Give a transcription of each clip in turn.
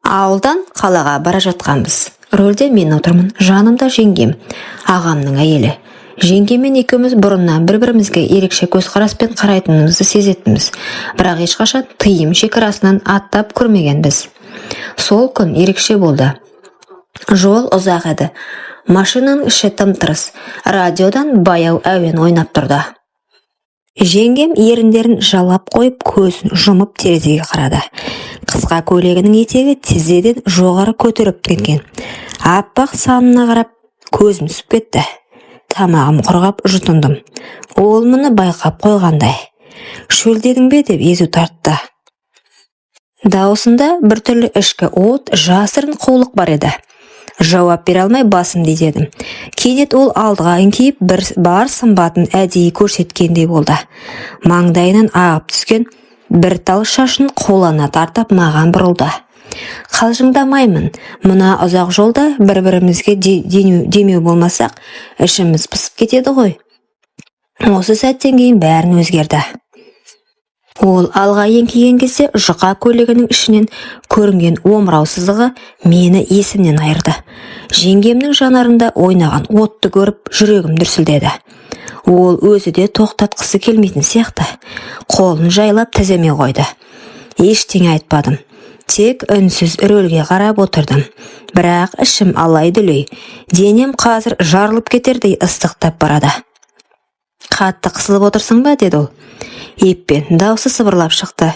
Ауылдан қалаға бара жатқанбыз. Рөлде мен отырмын, жанымда жеңгем, ағамның әйелі. Жеңгемен екеуміз бұрыннан бір-бірімізге ерекше көзқараспен қарайтынымызды сезетінбіз. Бірақ ешқашан тыйым шекарасынан аттап көрмегенбіз. Сол күн ерекше болды. Жол ұзақ еді. Машинаның іші тым-тырыс. Радиодан баяу әуен ойнап тұрды. Жеңгем еріндерін жалап қойып, көзін жұмып терезеге қарады. Қысқа көйлегінің етегі тізеден жоғары көтеріп кеткен. Аппақ санына қарап көзім түсіп кетті. Тамағым құрғап жұтындым. Ол мұны байқап қойғандай. Шөлдедің бе деп езу тартты. Даусында біртүрлі ішкі от, жасырын қулық бар еді. Жауап бере алмай басымды изедім. Кенет ол алдыға еңкейіп бар сымбатын әдейі көрсеткендей болды. Маңдайынан ағып түскен бір тал шашын қолана тартып маған бұрылды. Қалжыңдамаймын. Мына ұзақ жолда бір-бірімізге демеу болмасақ, ішіміз пысып кетеді ғой. Осы сәттен кейін бәрін өзгерді. Ол алға еңкейген кезде жұқа көйлегінің ішінен көрінген омырау сызығы мені есімнен айырды. Жеңгемнің жанарында ойнаған отты көріп жүрегім дүрсілдеді. Ол өзі де тоқтатқысы келмейтін сияқты. Қолын жайлап тіземе қойды. Ештеңе айтпадым. Тек үнсіз рөлге қарап отырдым. Бірақ ішім алай-дүлей. Денем қазір жарылып кетердей ыстықтап барады. Қатты қысылып отырсың ба, деді ол. Еппен даусы сыбырлап шықты.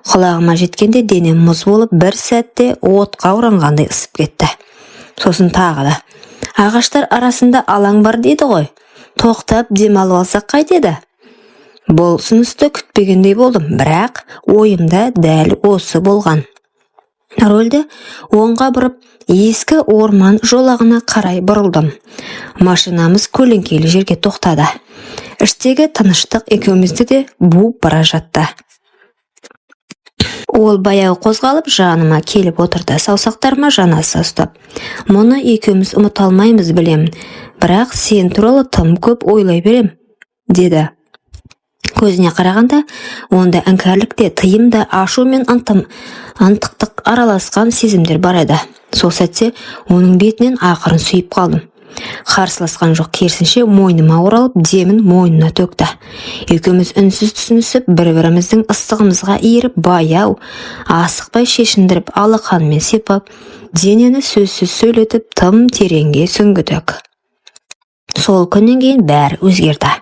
Құлағыма жеткенде денем мұз болып бір сәтте отқа оранғандай ысып кетті. Сосын тағы да. Ағаштар арасында алаң бар дейді ғой. Тоқтап демалып алсақ қайтеді? Бұл ұсынысты күтпегендей болдым, бірақ ойымда дәл осы болған. Рөлді оңға бұрып, ескі орман жолағына қарай бұрылдым. Машинамыз көлеңкелі жерге тоқтады. Іштегі тыныштық екеумізді де буып бара жатты. Ол баяу қозғалып жаныма келіп отырды, саусақтарыма жанаса ұстап. Мұны екеуміз ұмыта алмаймыз, білемін, бірақ сен туралы тым көп ойлай берем, деді. Көзіне қарағанда, онда іңкәрлікте, тыйымда, ашу мен антықтық араласқан сезімдер бар еді. Сол сәтте оның бетінен ақырын сүйіп қалдым. Қарсыласқан жоқ, керісінше мойныма оралып, демін мойнына төкті. Екеуміз үнсіз түсінісіп, бір-біріміздің ыстығымызға иіріп, баяу, асықпай шешіндіріп, алақанмен сипап, денені сөзсіз сөйлетіп, тым тереңге сүңгідік. Сол күннен кейін бәрі өзгерді.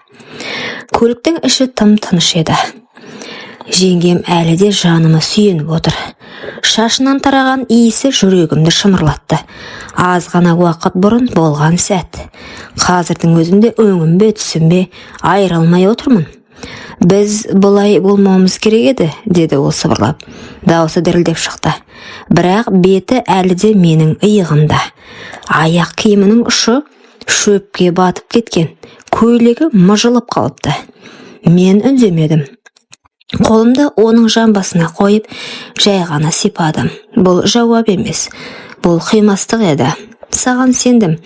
Көліктің іші тым тыныш еді. Жеңгем әлі де жаныма сүйеніп отыр. Шашынан тараған иісі жүрегімді шымырлатты. Аз ғана уақыт бұрын болған сәт. Қазірдің өзінде өңім бе, түсім бе, айыра алмай отырмын. Біз бұлай болмауымыз керек еді, деді ол сыбырлап. Даусы дірілдеп шықты. Бірақ беті әлі де менің иығымда. Аяқ киімінің ұшы шөпке батып кеткен. Көйлегі мыжылып қалыпты. Мен үндемедім. Қолымды оның жамбасына қойып, жай ғана сипадым. Бұл жауап емес. Бұл қимастық еді. Саған сендім,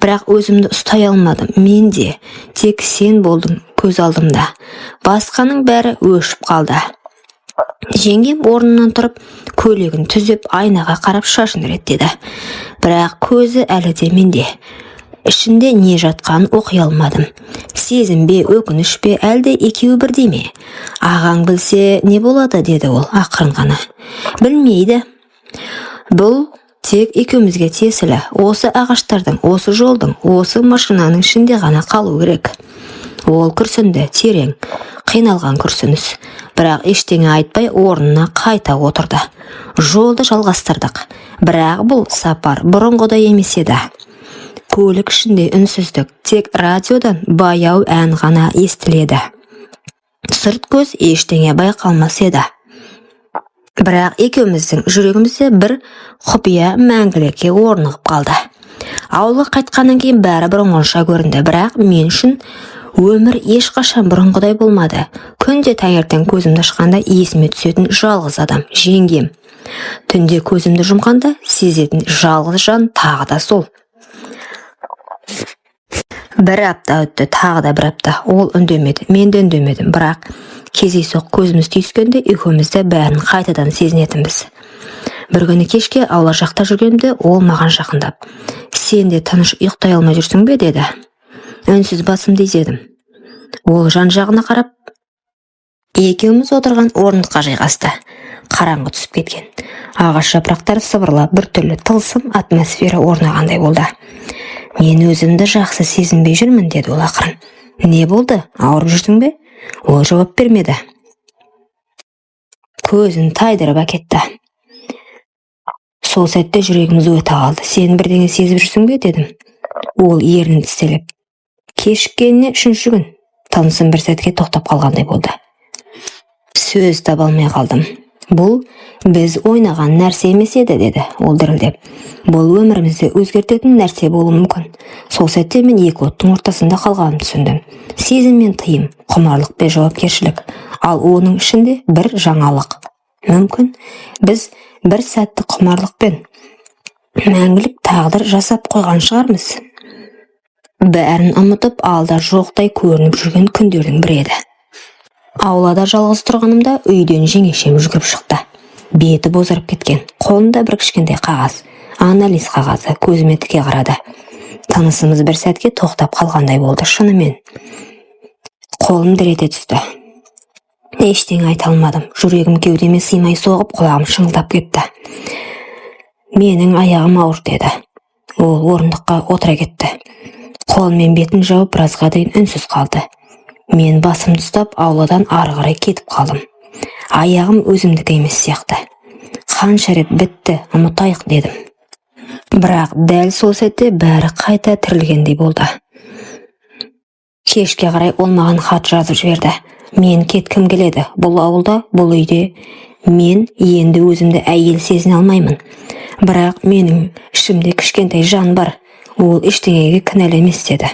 бірақ өзімді ұстай алмадым. Мен де, тек сен болдың көз алдымда. Басқаның бәрі өшіп қалды. Жеңгем орнынан тұрып, көйлегін түзеп, айнаға қарап шашын реттеді. Бірақ көзі әлі де менде. Ішінде не жатқан оқи алмадым. Сезім бе, өкініш пе, әлде екеуі бірдей ме? Ағаң білсе не болады, деді ол ақырын ғана. Білмейді. Бұл тек екеумізге тиесілі. Осы ағаштардың, осы жолдың, осы машинаның ішінде ғана қалу керек. Ол күрсінді, терең, қиналған күрсініс. Бірақ ештеңе айтпай орнына қайта отырды. Жолды жалғастырдық. Бірақ бұл сапар бұрынғыдай емес еді. Көлік ішінде үнсіздік, тек радиодан баяу ән ғана естіледі. Сырт көз ештеңе байқалмас еді. Бірақ екеуміздің жүрегімізде бір құпия мәңгілікке орнығып қалды. Ауылға қайтқаннан кейін бәрі бұрынғыша көрінді, бірақ мен үшін өмір ешқашан бұрынғыдай болмады. Күнде таңертең көзімді ашқанда есіме түсетін жалғыз адам, жеңгем. Түнде көзімді жұмғанда сезетін жалғыз жан тағы да сол. Бір апта өтті, тағы да бір апта. Ол үндемеді, мен де үндемедім, бірақ кездейсоқ көзіміз түйіскенде екеуміз де бәрін қайтадан сезінетінбіз. Бір күні кешке аула жақта жүргенімде ол маған жақындап: "Сен де тыныш ұйықтай алмай жүрсің бе?" деді. Үнсіз басымды изедім. Ол жан-жағына қарап, екеуміз отырған орындыққа жайғасты. Қараңғы түсіп кеткен. Ағаш жапырақтары сыбырлап, біртүрлі тылсым атмосфера орнағандай болды. "Мен өзімді жақсы сезінбей жүрмін", деді ол ақырын. "Не болды? Ауырып жүрсің бе?" Ол жауап бермеді. Көзін тайдырып әкетті. Сол сәтте жүрегіміз өте қалды. "Сен бірдеңе сезіп жүрсің бе?" дедім. Ол ернін тістелеп: "Кешіккеніне 3-ші күн." Тынысым бір сәтке тоқтап қалғандай болды. Сөз таба алмай қалдым. "Бұл біз ойнаған нәрсе емес еді", деді ол дірілдеп. "Бұл өмірімізді өзгертетін нәрсе болуы мүмкін." Сол сәтте мен екі оттың ортасында қалғанымды түсіндім. Сезім мен тыйым, құмарлық пен жауапкершілік, ал оның ішінде бір жаңалық. Мүмкін біз бір сәтті құмарлықпен мәңгілік тағдыр жасап қойған шығармыз. Бәрін ұмытып, алда жоқтай көрініп жүрген күндердің бірі еді. Аулада жалғыз тұрғанымда үйден жеңешем жүгіріп шықты. Беті бозарып кеткен, қолында бір кішкентай қағаз, анализ қағазы, көзіме тіке қарады. Тынысымыз бір сәтке тоқтап қалғандай болды, шынымен. Қолым дір ете түсті. Ештеңе айта алмадым. Жүрегім кеудеме сыймай соғып, құлағым шыңылдап кетті. "Менің аяғым ауыр", деді. Ол орындыққа отыра кетті. Қолымен бетін жауып, біразға дейін үнсіз қалды. Мен басымды ұстап, ауладан ары қарай кетіп қалдым. Аяғым өзімдікі емес сияқты. "Қанша рет бітті, ұмытайық", дедім. Бірақ дәл сол сәтте бәрі қайта тірілгендей болды. Кешке қарай ол маған хат жазып жіберді. "Мен кеткім келеді. Бұл ауылда, бұл үйде мен енді өзімді әйел сезіне алмаймын. Бірақ менің ішімде кішкентай жан бар. Ол ештеңеге кінәлі емес", деді.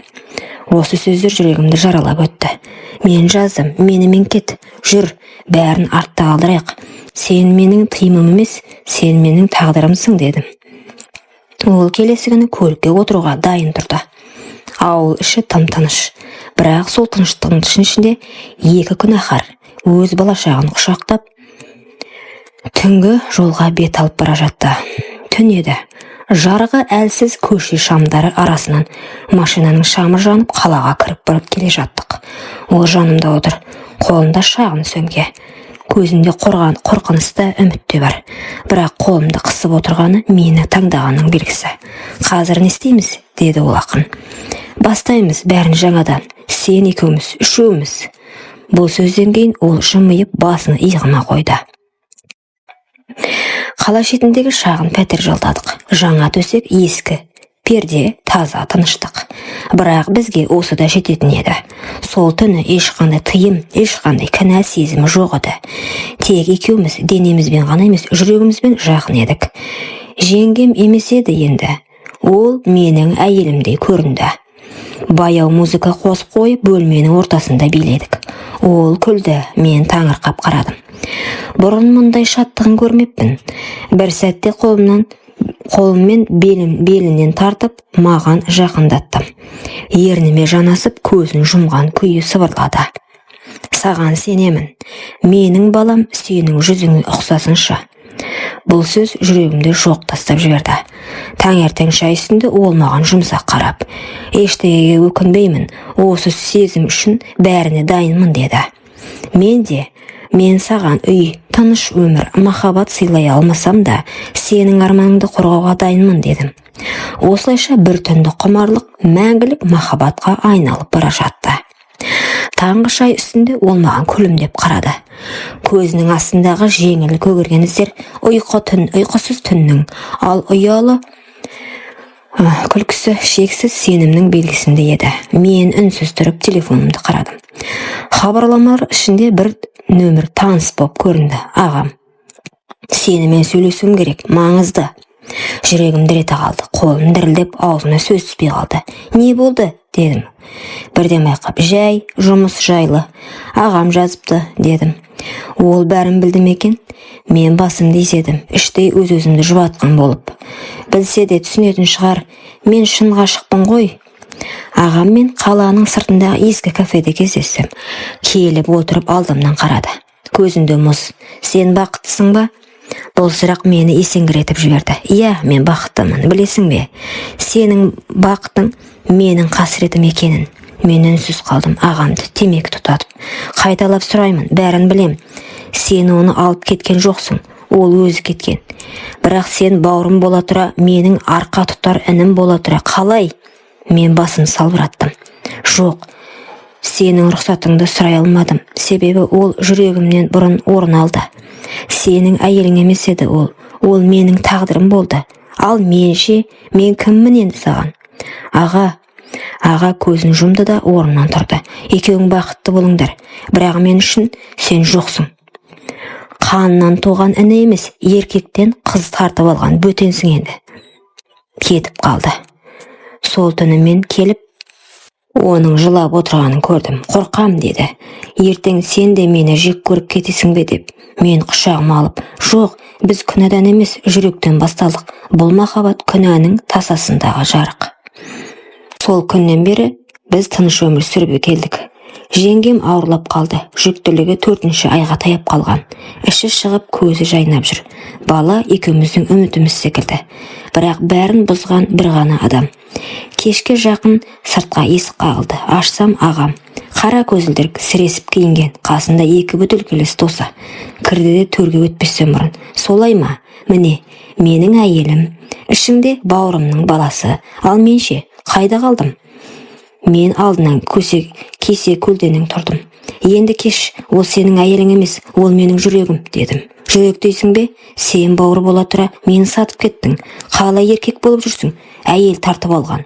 Осы сөздер жүрегімді жаралап өтті. Мен жаздым: "Менімен кет, жүр, бәрін артта қалдырайық. Сен менің тыйымым емес, сен менің тағдырымсың", дедім. Ол келесі күні көлікке отыруға дайын тұрды. Ауыл іші тым-тыныш. Бірақ сол тыныштықтың ішінде екі күнәһар өз балашағын құшақтап түнгі жолға бет алып бара жатты. Түн еді. Жарығы әлсіз көше шамдары арасынан машинаның шамы жанып, қалаға кіріп келе жаттық. Ол жанымда отыр, қолында шағын сөмке. Көзінде қорқынысты үміт те бар. Бірақ қолымды қысып отырғаны мені таңдағанның белгісі. "Қазір не істейміз?" деді ол ақын. "Бастаймыз бәрін жаңадан. Сен екеуміз, үшеуміз." Бұл сөзден кейін ол жымиып басын иығыма қойды. Қала шетіндегі шағын пәтер жалдадық. Жаңа төсек, ескі перде, таза тыныштық. Бірақ бізге осы да жететін еді. Сол түні ешқандай тыйым, ешқандай кінә сезімі жоқ еді. Тек екеуміз денемізбен ғана емес, жүрегімізбен жақын едік. Жеңгем емес еді енді. Ол менің әйелімдей көрінді. Баяу музыка қосып қойып, бөлменің ортасында биледік. Ол күлді, мен таңырқап қарадым. Бұрын мұндай шаттығын көрмеппін. Бір сәтте қолыммен белінен тартып, маған жақындаттым. Ерніме жанасып, көзін жұмған күйі сыбырлады: "Саған сенемін. Менің балам сенің жүзіңе ұқсасыншы." Бұл сөз жүрегімді жоқ тастап жіберді. Таңертең шай үстінде ол маған жұмсақ қарап: "Ештеңеге өкінбеймін, осы сезім үшін бәріне дайынмын", деді. Мен саған үй, тыныш өмір, махаббат сыйлай алмасам да, сенің арманыңды қорғауға дайынмын, дедім. Осылайша бір түнді құмарлық мәңгілік махаббатқа айналып бара жатты. Таңғы шай үстінде ол маған күлімдеп қарады. Көзінің астындағы жеңіл көгерген іздер ұйқысыз түннің, ал ұялы күлкісі шексіз сенімнің белгісінде еді. Мен үнсіз тұрып телефонымды қарадым. Хабарламалар ішінде бір нөмір таныс боп көрінді. "Ағам, сенімен сөйлесуім керек, маңызды." Жүрегім дір ете қалды, қолым дірілдеп, аузыма сөз түспей қалды. "Не болды?" дедім. Бірден байқап: "Жай, жұмыс жайлы. Ағам жазыпты", дедім. Ол бәрін білді ме екен? Мен басымды изедім, іштей өз-өзімді жұбатқан болып. Білсе де түсінетін шығар, мен шын ғашықпын ғой. Ағаммен қаланың сыртындағы ескі кафеде кездестім. Келіп отырып алдымнан қарады. Көзінде мұз. "Сен бақыттысың ба?" Бұл сұрақ мені есеңгіретіп жіберді. Иә, мен бақыттымын, білесің бе? Сенің бақытың менің қасіретім екенін. Мен үнсіз қалдым, ағамды темекі тұтатып. Қайталап сұраймын, бәрін білем. Сен оны алып кеткен жоқсың, ол өзі кеткен. Бірақ сен бауырым бола тұра, менің арқа тұтар інім бола тұра, қалай? Мен басым салбыраттым. Жоқ, сенің рұқсатыңды сұрай алмадым, себебі ол жүрегімнен бұрын орын алды. Сенің әйелің емес еді ол менің тағдырым болды. Ал менше, мен кіммін енді саған? Аға көзін жұмды да орнынан тұрды. Екеуің бақытты болыңдар, бірақ мен үшін сен жоқсың. Қанынан туған іні емес, еркектен қыз тартып алған бөтенсің енді. Кетіп қалды. Сол түні мен келіп, оның жылап отырғанын көрдім. Қорқам деді. Ертең сен де мені жек көріп кетесің бе деп. Мен құшағыма алып, жоқ, біз күнәдан емес, жүректен басталдық. Бұл махаббат күнәнің тасасындағы жарық. Сол күннен бері біз тыныш өмір сүріп келдік. Жеңгем ауырлап қалды. Жүктілігі 4-ші айға таяп қалған. Іші шығып, көзі жайнап жүр. Бала екеуміздің үмітіміз секілді. Бірақ бәрін бұзған бір ғана адам. Кешке жақын сыртқа есік қағылды. Ашсам ағам. Қара көзілдірік, сіресіп киінген, қасында 2 бөтелкелес досы. Кірді де төрге өтпестен бұрын. Солай ма? Міне, менің әйелім. Ішіңде бауырымның баласы. Ал менше, қайда қалдым? Мен алдынан кесе көлденең тұрдым. Енді кеш, ол сенің әйелің емес, ол менің жүрегім, дедім. Жүрек дейсің бе? Сен бауыр бола тұра, мені сатып кеттің. Қалай еркек болып жүрсің? Әйел тартып алған.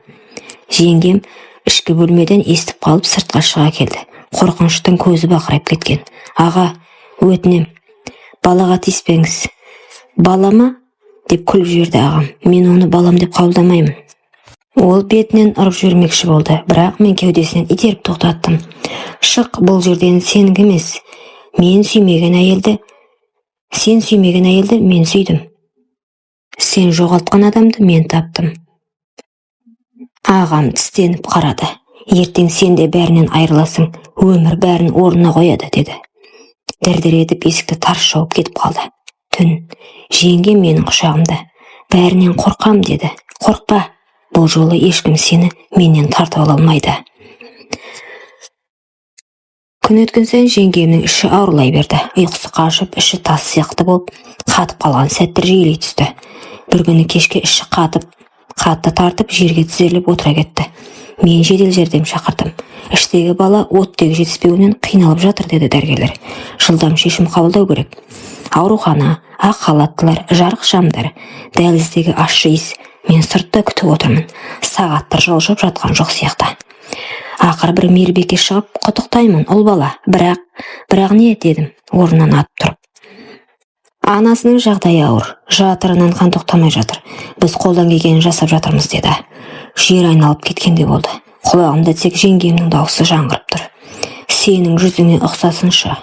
Жеңгем ішкі бөлмеден естіп қалып сыртқа шыға келді. Қорқыныштың көзі бақырайып кеткен. Аға, өтінем, балаға тиіспеңіз. Балама? Деп күліп жіберді ағам. Мен оны балам деп қабылдамаймын. Ол бетінен ұрып жүрмекші болды, бірақ мен кеудесінен итеріп тоқтаттым. Шық, бұл жерден сенің емес. Сен сүймеген әйелді мен сүйдім. Сен жоғалтқан адамды мен таптым. Ағам тістеніп қарады. Ертең сен де бәрінен айырыласың, өмір бәрін орнына қояды, деді. Дір-дір етіп есікті тарс жауып кетіп қалды. Түн, жеңгем менің құшағымда. Бәрінен қорқам, деді. Қорқпа. Бұл жолы ешкім сені менен тартып ала алмайды. Күн өткен сайын жеңгемнің іші ауырлай берді. Ұйқысы қашып, іші тас сияқты болып, қатып қалған сәттер жиілей түсті. Бір күні кешке іші қатты тартып, жерге тізерлеп отыра кетті. Мен жедел жәрдем шақырдым. Іштегі бала оттегі жетіспеуінен қиналып жатыр, деді дәрігерлер. Жылдам шешім қабылдау керек. Аурухана, ақ халаттылар, жарық шамдар, дәліздегі ащы иіс. Мен сыртта күтіп отырмын. Сағаттар жылжып жатқан жоқ сияқты. Ақыр бір мейірбике шығып, құттықтаймын, ұл бала. Бірақ не, дедім, орнынан атып тұрып. Анасының жағдайы ауыр, жатырынан қан тоқтамай жатыр. Біз қолдан келгенін жасап жатырмыз, деді. Жер айналып кеткенде болды. Құлағымда тек жеңгемнің дауысы жаңғырып тұр. Сенің жүзіңе ұқсасыншы.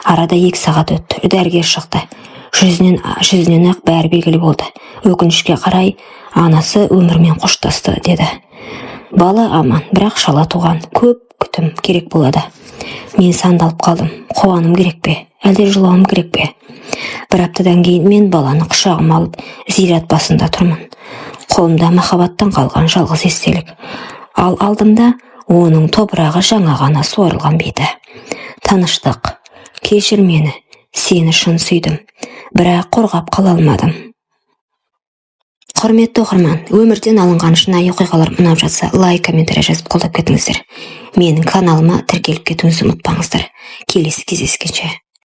Арада 2 сағат өтті. Дәрігер шықты. Жүзінен ақ бәрі белгілі болды. Өкінішке қарай, анасы өмірмен қоштасты, деді. Бала аман, бірақ шала туған. Көп күтім керек болады. Мен сандалып қалдым. Қуаным керек пе? Әлде жылауым керек пе? Бір аптадан кейін мен баланы құшағыма алып, зират басында тұрмын. Қолымда махаббаттан қалған жалғыз естелік. Ал алдымда оның топырағы жаңа ғана суарылған беті. Таныштық. Кешір мені. Сені шын сүйдім. Бірақ қорғап қала алмадым. Құрметті оқырман, өмірден алынған шынайы оқиғалар ұнап жатса, лайк, комментарий жазып қолдап кетіңіздер. Менің каналыма тіркеліп кетуіңізді ұмытпаңыздар. Келесі кездескенше.